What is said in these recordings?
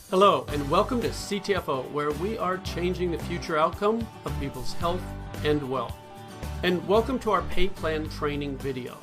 Hello, and welcome to CTFO, where we are changing the future outcome of people's health and wealth. And welcome to our pay plan training video.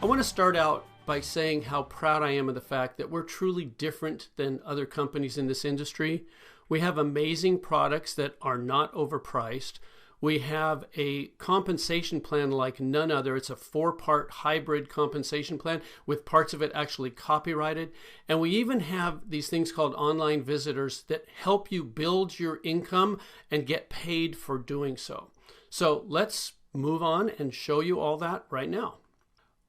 I want to start out by saying how proud I am of the fact that we're truly different than other companies in this industry. We have amazing products that are not overpriced. We have a compensation plan like none other. It's a 4-part hybrid compensation plan with parts of it actually copyrighted. And we even have these things called online visitors that help you build your income and get paid for doing so. So let's move on and show you all that right now.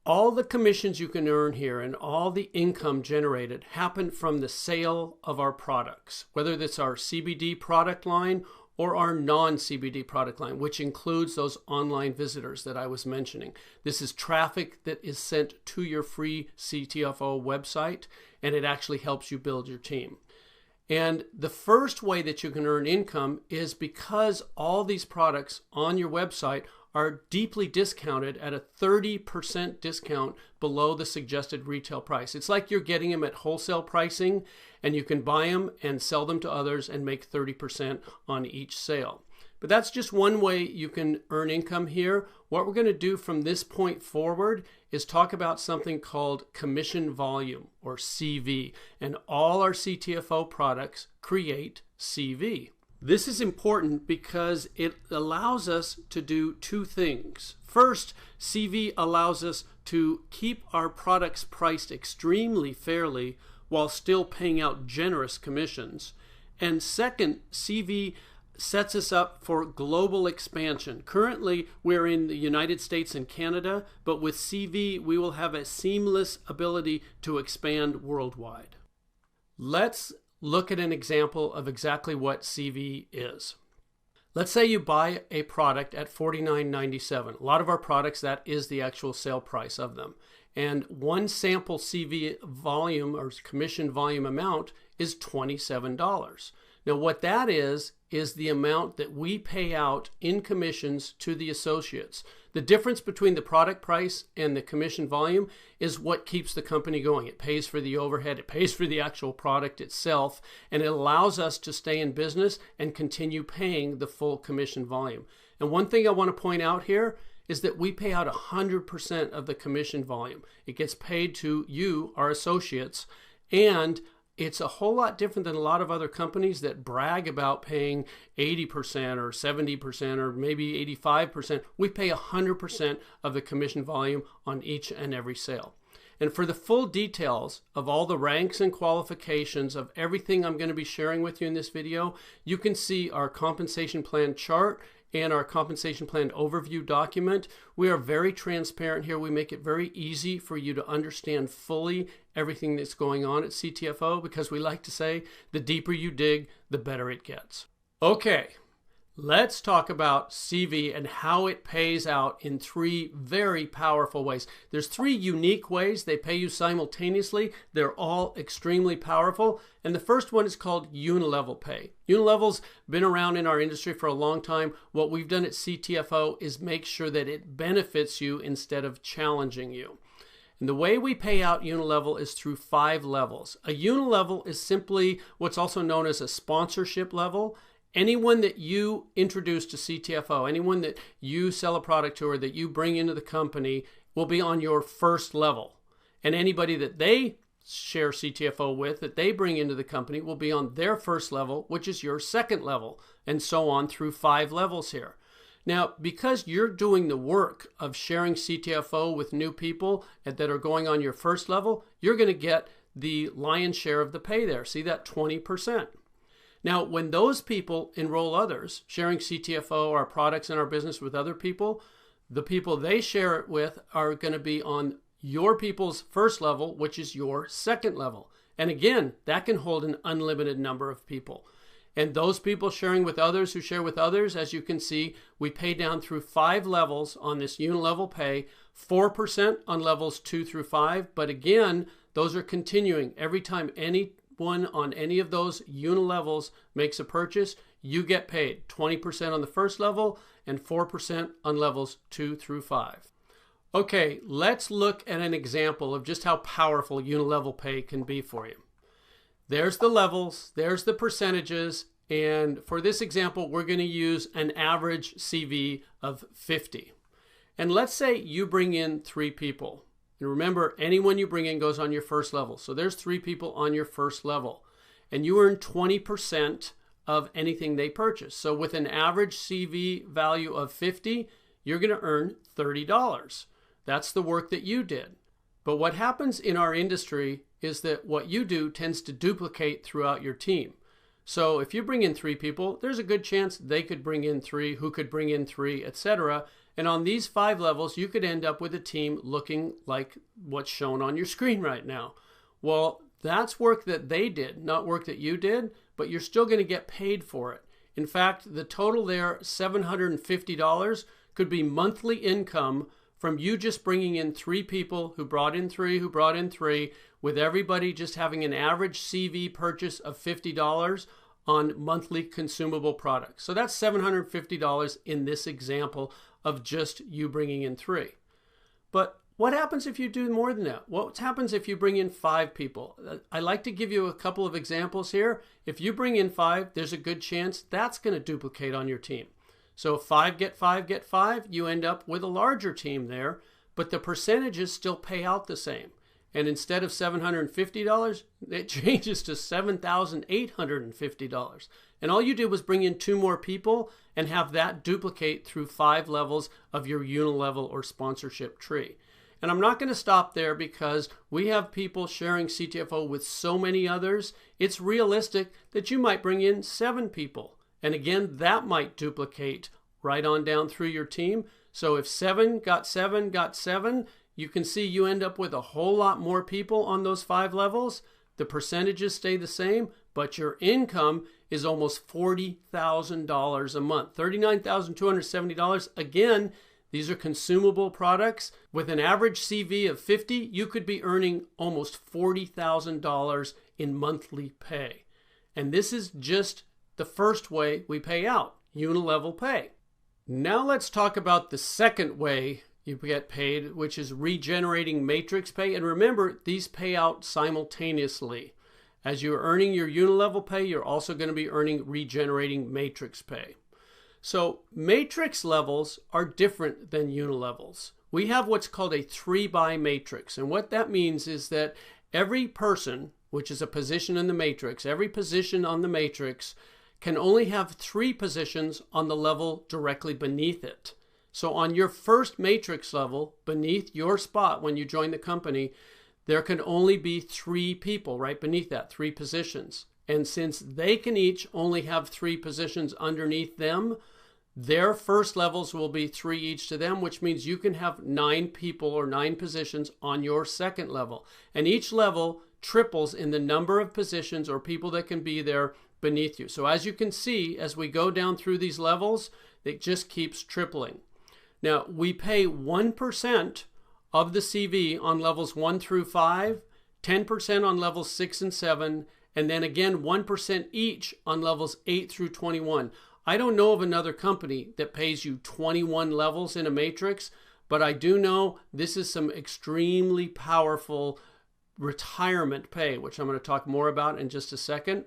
All the commissions you can earn here and all the income generated happen from the sale of our products, whether that's our CBD product line or our non-CBD product line, which includes those online visitors that I was mentioning. This is traffic that is sent to your free CTFO website, and it actually helps you build your team. And the first way that you can earn income is because all these products on your website are deeply discounted at a 30% discount below the suggested retail price. It's like you're getting them at wholesale pricing, and you can buy them and sell them to others and make 30% on each sale. But that's just one way you can earn income here. What we're going to do from this point forward is talk about something called commission volume, or CV, and all our CTFO products create CV. This is important because it allows us to do two things. First, CV allows us to keep our products priced extremely fairly while still paying out generous commissions. And second, CV sets us up for global expansion. Currently, we're in the United States and Canada, but with CV, we will have a seamless ability to expand worldwide. Let's look at an example of exactly what CV is. Let's say you buy a product at $49.97. A lot of our products, that is the actual sale price of them. And one sample CV volume or commission volume amount is $27. Now what that is the amount that we pay out in commissions to the associates. The difference between the product price and the commission volume is what keeps the company going. It pays for the overhead, it pays for the actual product itself, and it allows us to stay in business and continue paying the full commission volume. And one thing I want to point out here is that we pay out 100% of the commission volume. It gets paid to you, our associates, and it's a whole lot different than a lot of other companies that brag about paying 80% or 70% or maybe 85%. We pay 100% of the commission volume on each and every sale. And for the full details of all the ranks and qualifications of everything I'm going to be sharing with you in this video, you can see our compensation plan chart and our compensation plan overview document. We are very transparent here. We make it very easy for you to understand fully everything that's going on at CTFO, because we like to say the deeper you dig, the better it gets. Okay, let's talk about CV and how it pays out in 3 very powerful ways. There's 3 unique ways they pay you simultaneously. They're all extremely powerful. And the first one is called Unilevel Pay. Unilevel's been around in our industry for a long time. What we've done at CTFO is make sure that it benefits you instead of challenging you. And the way we pay out Unilevel is through 5 levels. A Unilevel is simply what's also known as a sponsorship level. Anyone that you introduce to CTFO, anyone that you sell a product to or that you bring into the company will be on your first level. And anybody that they share CTFO with, that they bring into the company, will be on their first level, which is your second level, and so on through 5 levels here. Now, because you're doing the work of sharing CTFO with new people that are going on your first level, you're going to get the lion's share of the pay there. See that 20%. Now, when those people enroll others, sharing CTFO, our products and our business with other people, the people they share it with are going to be on your people's first level, which is your second level. And again, that can hold an unlimited number of people. And those people sharing with others who share with others, as you can see, we pay down through 5 levels on this Unilevel Pay, 4% on levels 2 through 5. But again, those are continuing. Every time anyone on any of those Unilevels makes a purchase, you get paid 20% on the first level and 4% on levels 2 through 5. Okay, let's look at an example of just how powerful Unilevel Pay can be for you. There's the levels, there's the percentages, and for this example, we're going to use an average CV of 50. And let's say you bring in 3 people. And remember, anyone you bring in goes on your first level. So there's 3 people on your first level. And you earn 20% of anything they purchase. So with an average CV value of 50, you're going to earn $30. That's the work that you did. But what happens in our industry is that what you do tends to duplicate throughout your team. So if you bring in 3 people, there's a good chance they could bring in 3, who could bring in 3, etc. And on these 5 levels, you could end up with a team looking like what's shown on your screen right now. Well, that's work that they did, not work that you did, but you're still going to get paid for it. In fact, the total there, $750, could be monthly income from you just bringing in 3 people who brought in 3, who brought in 3, with everybody just having an average CV purchase of $50 on monthly consumable products. So that's $750 in this example of just you bringing in 3. But what happens if you do more than that? What happens if you bring in 5 people? I like to give you a couple of examples here. If you bring in 5, there's a good chance that's going to duplicate on your team. So if 5 get 5 get 5, you end up with a larger team there, but the percentages still pay out the same. And instead of $750, it changes to $7,850. And all you did was bring in 2 more people and have that duplicate through 5 levels of your Unilevel or sponsorship tree. And I'm not going to stop there because we have people sharing CTFO with so many others. It's realistic that you might bring in 7 people. And again, that might duplicate right on down through your team. So if 7 got 7 got 7, you can see you end up with a whole lot more people on those 5 levels. The percentages stay the same, but your income is almost $40,000 a month, $39,270. Again, these are consumable products. With an average CV of 50, you could be earning almost $40,000 in monthly pay. And this is just the first way we pay out, Unilevel Pay. Now let's talk about the second way you get paid, which is regenerating matrix pay. And remember, these pay out simultaneously. As you're earning your Unilevel Pay, you're also going to be earning regenerating matrix pay. So matrix levels are different than unilevels. We have what's called a 3-by matrix. And what that means is that every person, which is a position in the matrix, every position on the matrix can only have 3 positions on the level directly beneath it. So on your first matrix level, beneath your spot when you join the company, there can only be 3 people right beneath that, 3 positions. And since they can each only have 3 positions underneath them, their first levels will be 3 each to them, which means you can have 9 people or 9 positions on your second level. And each level triples in the number of positions or people that can be there beneath you. So as you can see, as we go down through these levels, it just keeps tripling. Now, we pay 1% of the CV on levels 1 through 5, 10% on levels 6 and 7, and then again 1% each on levels 8 through 21. I don't know of another company that pays you 21 levels in a matrix, but I do know this is some extremely powerful retirement pay, which I'm going to talk more about in just a second.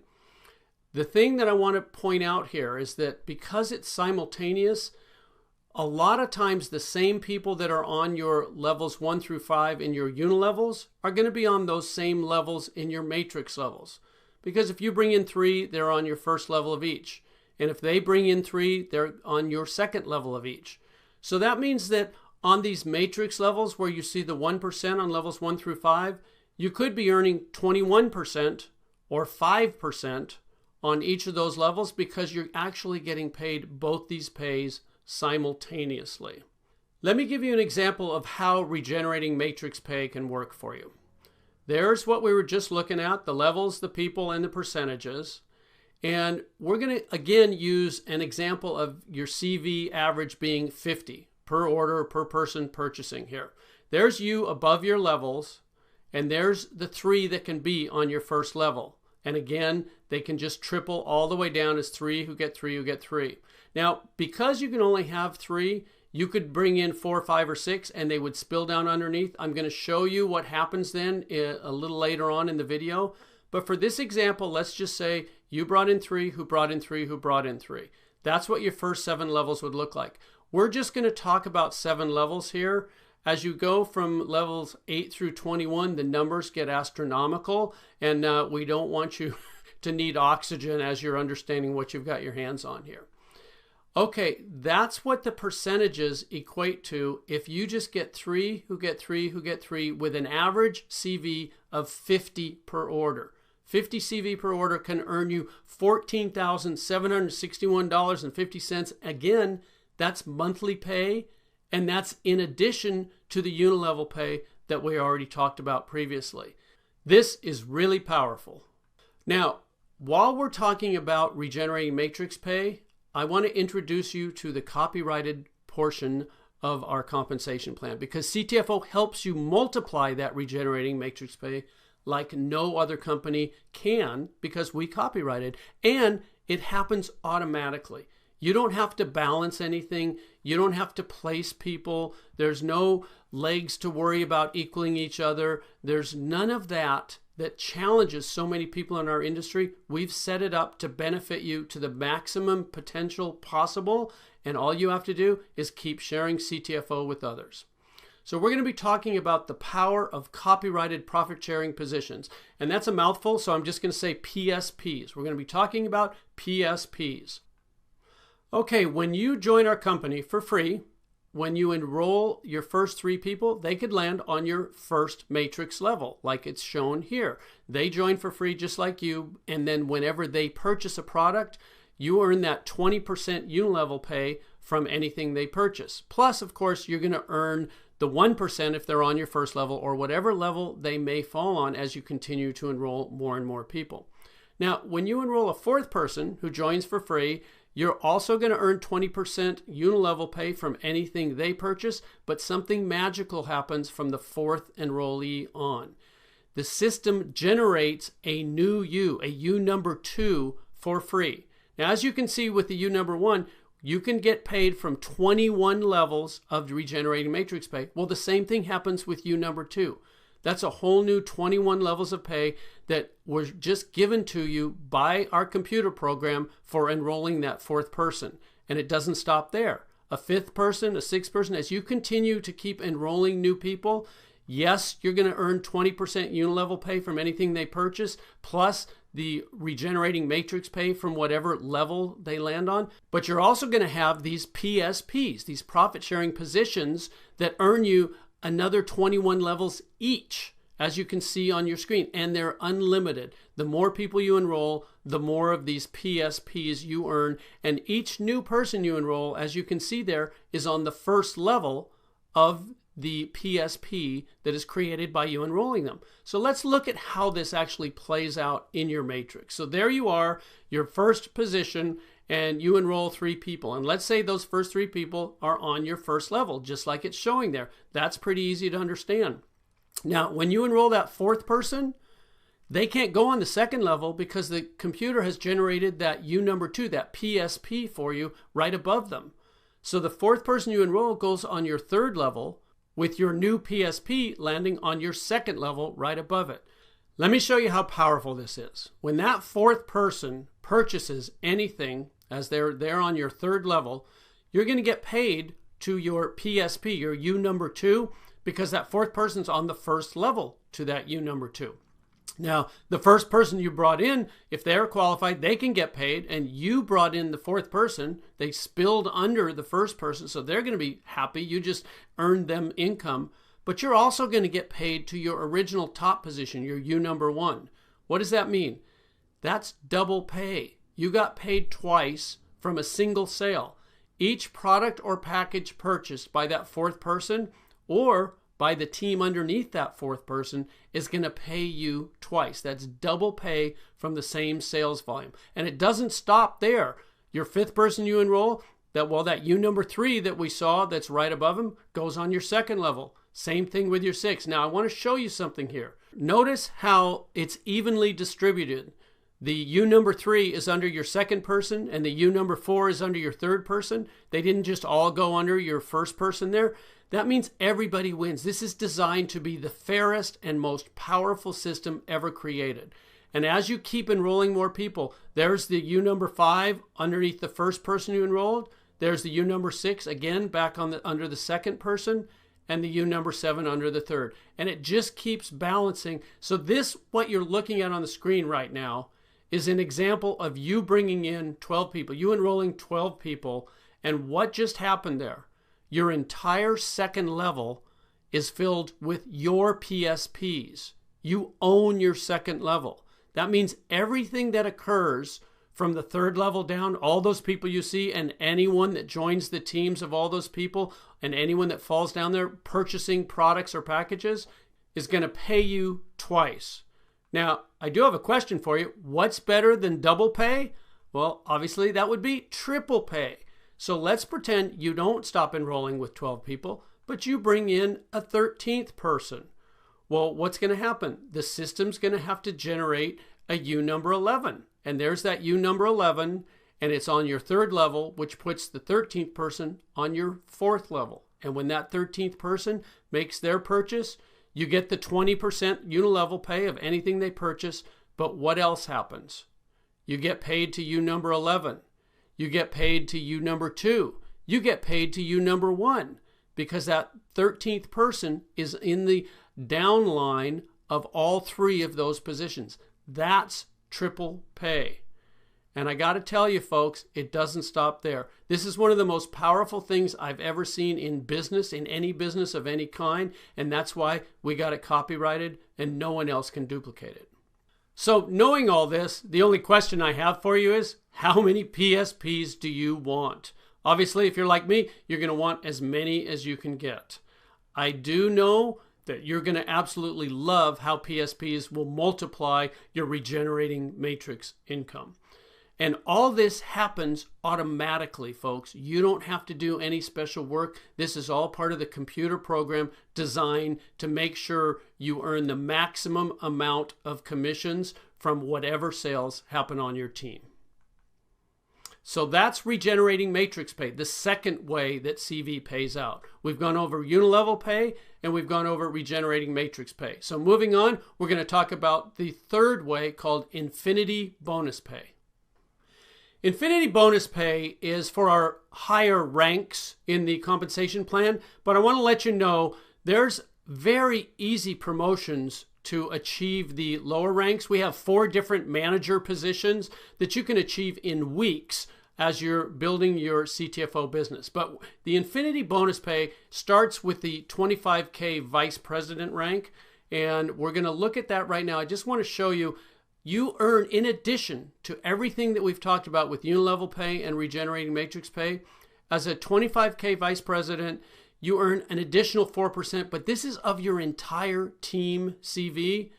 The thing that I want to point out here is that because it's simultaneous, a lot of times the same people that are on your levels 1 through 5 in your unilevels are going to be on those same levels in your matrix levels. Because if you bring in 3, they're on your first level of each. And if they bring in 3, they're on your second level of each. So that means that on these matrix levels where you see the 1% on levels 1 through 5, you could be earning 21% or 5% on each of those levels because you're actually getting paid both these pays simultaneously. Let me give you an example of how regenerating matrix pay can work for you. There's what we were just looking at, the levels, the people, and the percentages. And we're going to, again, use an example of your CV average being 50 per order, per person purchasing here. There's you above your levels, and there's the 3 that can be on your first level. And again, they can just triple all the way down as 3 who get 3 who get 3. Now, because you can only have 3, you could bring in 4, 5, or 6, and they would spill down underneath. I'm going to show you what happens then a little later on in the video. But for this example, let's just say you brought in 3, who brought in 3, who brought in 3. That's what your first 7 levels would look like. We're just going to talk about 7 levels here. As you go from levels 8 through 21, the numbers get astronomical, and we don't want you to need oxygen as you're understanding what you've got your hands on here. Okay, that's what the percentages equate to if you just get 3, who get 3, who get 3, with an average CV of 50 per order. 50 CV per order can earn you $14,761.50. Again, that's monthly pay, and that's in addition to the Unilevel Pay that we already talked about previously. This is really powerful. Now, while we're talking about regenerating matrix pay, I want to introduce you to the copyrighted portion of our compensation plan, because CTFO helps you multiply that regenerating matrix pay like no other company can, because we copyrighted, and it happens automatically. You don't have to balance anything. You don't have to place people. There's no legs to worry about equaling each other. There's none of that challenges so many people in our industry. We've set it up to benefit you to the maximum potential possible, and all you have to do is keep sharing CTFO with others. So we're going to be talking about the power of copyrighted profit sharing positions. And that's a mouthful, so I'm just going to say PSPs. We're going to be talking about PSPs. Okay, when you join our company for free, when you enroll your first 3 people, they could land on your first matrix level, like it's shown here. They join for free just like you, and then whenever they purchase a product, you earn that 20% Unilevel Pay from anything they purchase. Plus, of course, you're going to earn the 1% if they're on your first level, or whatever level they may fall on as you continue to enroll more and more people. Now, when you enroll a 4th person who joins for free, you're also going to earn 20% Unilevel Pay from anything they purchase, but something magical happens from the 4th enrollee on. The system generates a new U, a U number 2, for free. Now, as you can see with the U number 1, you can get paid from 21 levels of regenerating matrix pay. Well, the same thing happens with U number 2. That's a whole new 21 levels of pay that were just given to you by our computer program for enrolling that 4th person. And it doesn't stop there. A 5th person, a 6th person, as you continue to keep enrolling new people, yes, you're going to earn 20% Unilevel Pay from anything they purchase, plus the regenerating matrix pay from whatever level they land on. But you're also going to have these PSPs, these profit sharing positions, that earn you another 21 levels each, as you can see on your screen, and they're unlimited. The more people you enroll, the more of these PSPs you earn, and each new person you enroll, as you can see there, is on the first level of the PSP that is created by you enrolling them. So let's look at how this actually plays out in your matrix. So there you are, your first position, and you enroll 3 people. And let's say those first 3 people are on your first level, just like it's showing there. That's pretty easy to understand. Now, when you enroll that 4th person, they can't go on the 2nd level because the computer has generated that U number 2, that PSP for you right above them. So the 4th person you enroll goes on your 3rd level, with your new PSP landing on your 2nd level right above it. Let me show you how powerful this is. When that 4th person purchases anything, as they're there on your 3rd level, you're going to get paid to your PSP, your U number 2, because that 4th person's on the 1st level to that U number 2. Now, the first person you brought in, if they're qualified, they can get paid, and you brought in the 4th person. They spilled under the 1st person, so they're going to be happy. You just earned them income. But you're also going to get paid to your original top position, your U number 1. What does that mean? That's double pay. You got paid twice from a single sale. Each product or package purchased by that 4th person or by the team underneath that 4th person is going to pay you twice. That's double pay from the same sales volume. And it doesn't stop there. Your 5th person you enroll, that U number 3 that we saw that's right above him goes on your 2nd level. Same thing with your 6th. Now I want to show you something here. Notice how it's evenly distributed. The U number 3 is under your 2nd person, and the U number 4 is under your 3rd person. They didn't just all go under your 1st person there. That means everybody wins. This is designed to be the fairest and most powerful system ever created. And as you keep enrolling more people, there's the U number 5 underneath the first person you enrolled. There's the U number 6 again back on under the second person, and the U number 7 under the third. And it just keeps balancing. So this, what you're looking at on the screen right now, is an example of you bringing in 12 people, you enrolling 12 people. And what just happened there? Your entire second level is filled with your PSPs. You own your second level. That means everything that occurs from the third level down, all those people you see, and anyone that joins the teams of all those people, and anyone that falls down there purchasing products or packages, is going to pay you twice. Now, I do have a question for you. What's better than double pay? Well, obviously that would be triple pay. So let's pretend you don't stop enrolling with 12 people, but you bring in a 13th person. Well, what's going to happen? The system's going to have to generate a U number 11. And there's that U number 11, and it's on your third level, which puts the 13th person on your fourth level. And when that 13th person makes their purchase, you get the 20% Unilevel Pay of anything they purchase. But what else happens? You get paid to U number 11. You get paid to U number 2. You get paid to U number 1, because that 13th person is in the downline of all three of those positions. That's triple pay. And I got to tell you, folks, it doesn't stop there. This is one of the most powerful things I've ever seen in business, in any business of any kind. And that's why we got it copyrighted and no one else can duplicate it. So knowing all this, the only question I have for you is, how many PSPs do you want? Obviously, if you're like me, you're going to want as many as you can get. I do know that you're going to absolutely love how PSPs will multiply your regenerating matrix income. And all this happens automatically, folks. You don't have to do any special work. This is all part of the computer program designed to make sure you earn the maximum amount of commissions from whatever sales happen on your team. So that's regenerating matrix pay, the second way that CV pays out. We've gone over Unilevel Pay and we've gone over regenerating matrix pay. So moving on, we're going to talk about the third way called Infinity Bonus Pay. Infinity Bonus Pay is for our higher ranks in the compensation plan, but I want to let you know there's very easy promotions to achieve the lower ranks. We have 4 different manager positions that you can achieve in weeks as you're building your CTFO business. But the Infinity Bonus Pay starts with the 25K Vice President rank, and we're going to look at that right now. I just want to show you, you earn, in addition to everything that we've talked about with Unilevel Pay and regenerating matrix pay, as a 25K Vice President, you earn an additional 4%, but this is of your entire team CV,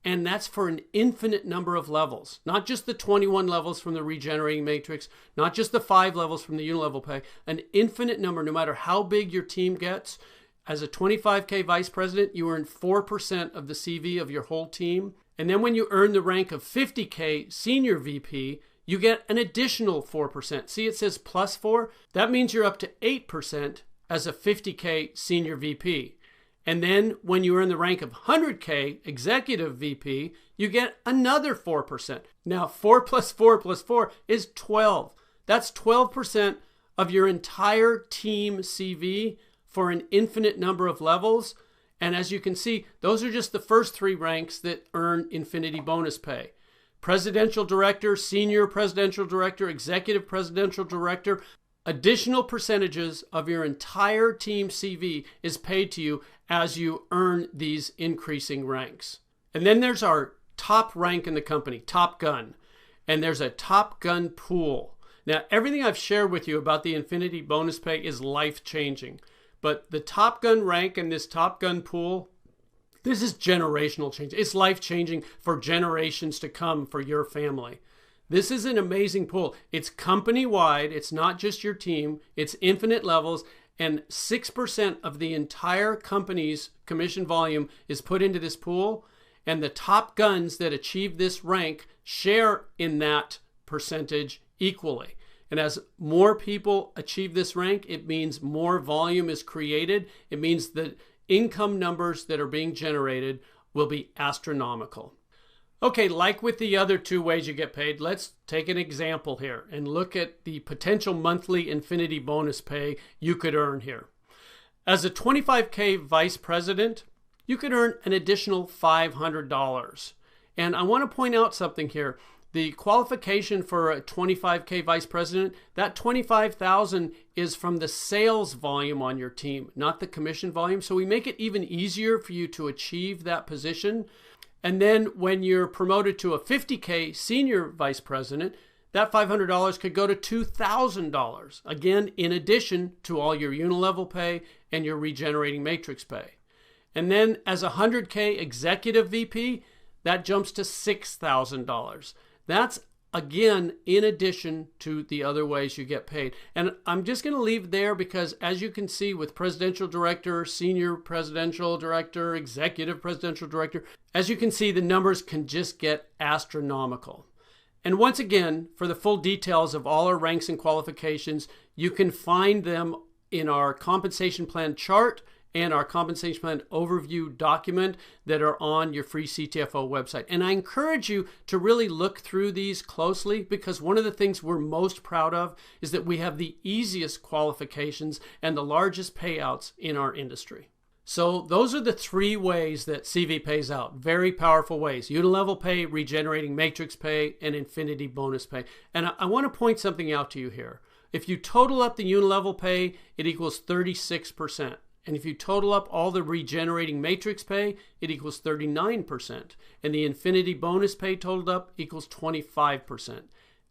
and that's for an infinite number of levels, not just the 21 levels from the regenerating matrix, not just the 5 levels from the Unilevel Pay, an infinite number, no matter how big your team gets. As a 25K Vice President, you earn 4% of the CV of your whole team. And then when you earn the rank of 50K Senior VP, you get an additional 4%. See, it says plus 4. That means you're up to 8% as a 50K Senior VP. And then when you earn the rank of 100K Executive VP, you get another 4%. Now, 4 plus 4 plus 4 is 12. That's 12% of your entire team CV for an infinite number of levels. And as you can see, those are just the first 3 ranks that earn Infinity Bonus Pay. Presidential Director, Senior Presidential Director, Executive Presidential Director. Additional percentages of your entire team CV is paid to you as you earn these increasing ranks. And then there's our top rank in the company, Top Gun. And there's a Top Gun pool. Now, everything I've shared with you about the Infinity Bonus Pay is life-changing. But the Top Gun rank and this Top Gun pool, this is generational change. It's life-changing for generations to come for your family. This is an amazing pool. It's company-wide. It's not just your team. It's infinite levels. And 6% of the entire company's commission volume is put into this pool. And the top guns that achieve this rank share in that percentage equally. And as more people achieve this rank, it means more volume is created. It means the income numbers that are being generated will be astronomical. Okay, like with the other two ways you get paid, let's take an example here and look at the potential monthly Infinity bonus pay you could earn here. As a 25K vice president, you could earn an additional $500. And I want to point out something here. The qualification for a 25K vice president, that $25,000 is from the sales volume on your team, not the commission volume. So we make it even easier for you to achieve that position. And then when you're promoted to a 50K senior vice president, that $500 could go to $2,000, again, in addition to all your Unilevel pay and your regenerating matrix pay. And then as a 100K executive VP, that jumps to $6,000. That's, again, in addition to the other ways you get paid. And I'm just going to leave there because, as you can see with presidential director, senior presidential director, executive presidential director, as you can see, the numbers can just get astronomical. And once again, for the full details of all our ranks and qualifications, you can find them in our compensation plan chart and our compensation plan overview document that are on your free CTFO website. And I encourage you to really look through these closely, because one of the things we're most proud of is that we have the easiest qualifications and the largest payouts in our industry. So those are the three ways that CV pays out. Very powerful ways: Unilevel Pay, regenerating matrix pay, and Infinity bonus pay. And I want to point something out to you here. If you total up the Unilevel Pay, it equals 36%. And if you total up all the regenerating matrix pay, it equals 39%. And the Infinity bonus pay totaled up equals 25%.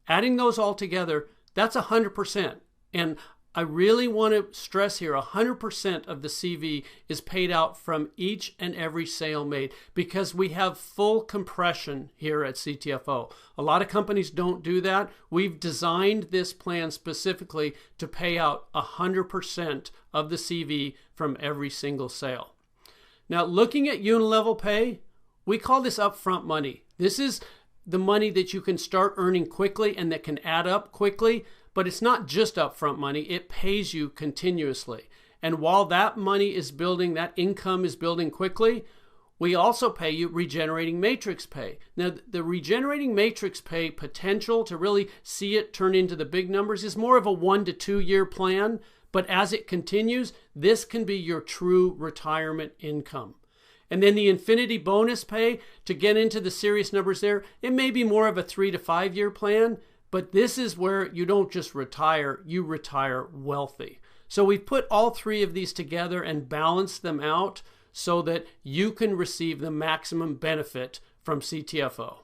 Adding those all together, that's 100%. And I really want to stress here, 100% of the CV is paid out from each and every sale made, because we have full compression here at CTFO. A lot of companies don't do that. We've designed this plan specifically to pay out 100% of the CV from every single sale. Now, looking at Unilevel Pay, we call this upfront money. This is the money that you can start earning quickly and that can add up quickly. But it's not just upfront money, it pays you continuously. And while that money is building, that income is building quickly, we also pay you regenerating matrix pay. Now, the regenerating matrix pay potential to really see it turn into the big numbers is more of a 1 to 2 year plan. But as it continues, this can be your true retirement income. And then the Infinity bonus pay, to get into the serious numbers there, it may be more of a 3 to 5 year plan. But this is where you don't just retire, you retire wealthy. So we've put all three of these together and balanced them out so that you can receive the maximum benefit from CTFO.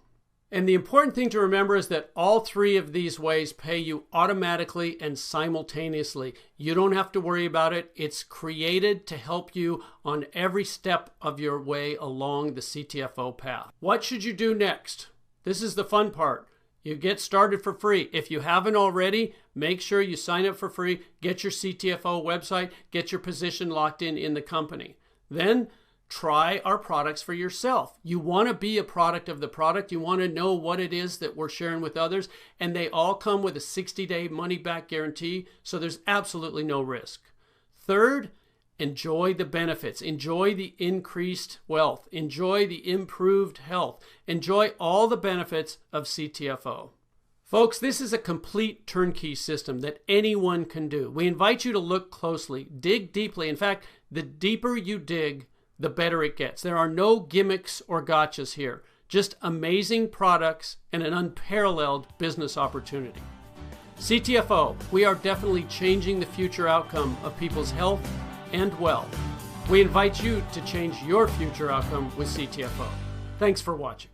And the important thing to remember is that all three of these ways pay you automatically and simultaneously. You don't have to worry about it. It's created to help you on every step of your way along the CTFO path. What should you do next? This is the fun part. You get started for free. If you haven't already, make sure you sign up for free, get your CTFO website, get your position locked in the company. Then try our products for yourself. You want to be a product of the product. You want to know what it is that we're sharing with others. And they all come with a 60-day money-back guarantee, so there's absolutely no risk. Third, enjoy the benefits. Enjoy the increased wealth. Enjoy the improved health. Enjoy all the benefits of CTFO. Folks, this is a complete turnkey system that anyone can do. We invite you to look closely, dig deeply. In fact, the deeper you dig, the better it gets. There are no gimmicks or gotchas here. Just amazing products and an unparalleled business opportunity. CTFO, we are definitely changing the future outcome of people's health and wealth. We invite you to change your future outcome with CTFO. Thanks for watching.